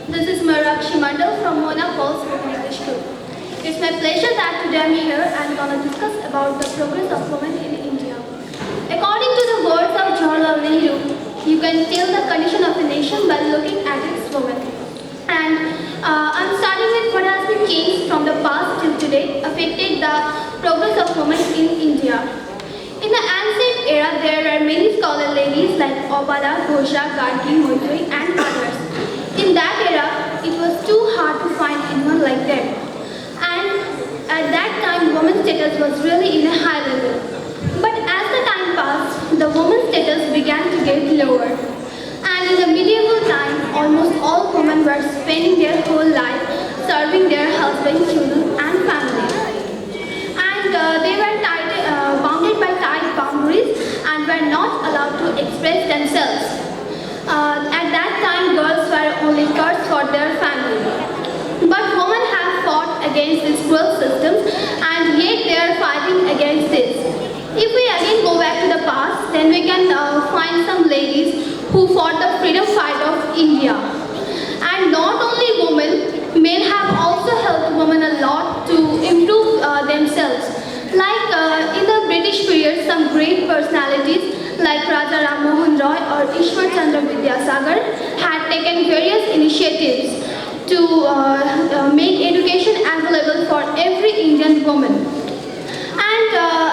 This is Marakshi Mandal from Mona Falls Spoken English School. It's my pleasure that today I'm here and gonna discuss about the progress of women in India. According to the words of Jawaharlal Nehru, you can tell the condition of a nation by looking at its women. And I'm starting with what has been changed from the past till today affected the progress of women in India. In the ancient era, there were many scholar ladies like Abada, Ghosha, Gargi, Moituri and others. In that era, it was too hard to find anyone like them. And at that time, women's status was really in a high level. But as the time passed, the women's status began to get lower. And in the medieval time, almost all women were spending their whole life serving their husbands, children and families. And they were bounded by tight boundaries and were not allowed to express themselves. At that time, girls were only cursed for their family. But women have fought against these cruel systems and yet they are fighting against this. If we again go back to the past, then we can find some ladies who fought the freedom fight of India. And not only women, men have also helped women a lot to improve themselves. Like in the British period, some great personalities like Raja Ram Mohan Roy or Ishwar Chandra Vidyasagar had taken various initiatives to make education available for every Indian woman. And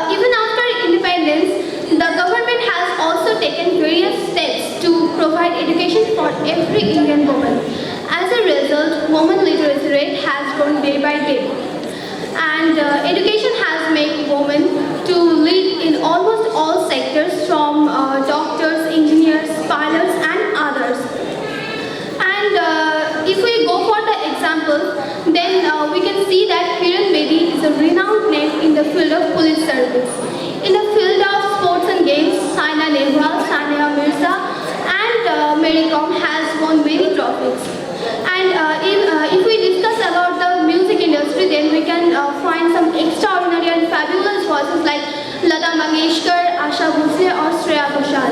even after independence, the government has also taken various steps to provide education for every Indian woman. As a result, women literacy rate has grown day by day. And education has made women to lead in almost all sectors from doctors, engineers, pilots and others. And if we go for the example, then we can see that Kiran Bedi is a renowned name in the field of police service. In the field of sports and games, Saina Nehwal, Sania Mirza and Mary Kom has won many trophies. And if we discuss about the music industry, then we can find some extraordinary and fabulous voices like Lata Mangeshkar, Asha Bhosle or Shreya Ghoshal.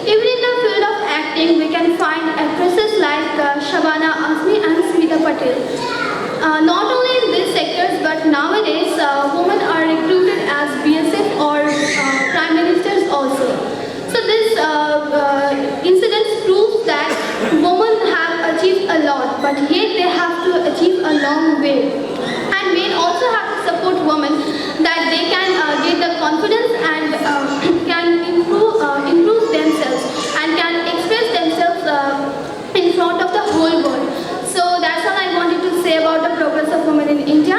Even in the field of acting, we can find actresses like Shabana Azmi and Smita Patel. Not only in these sectors, but nowadays women are recruited as BSF or Prime Ministers also. So this incident proves that women have achieved a lot, but yet they have to achieve a long way. And men also have to support women that they can get the confidence and can improve themselves and can express themselves in front of the whole world. So that's all I wanted to say about the progress of women in India.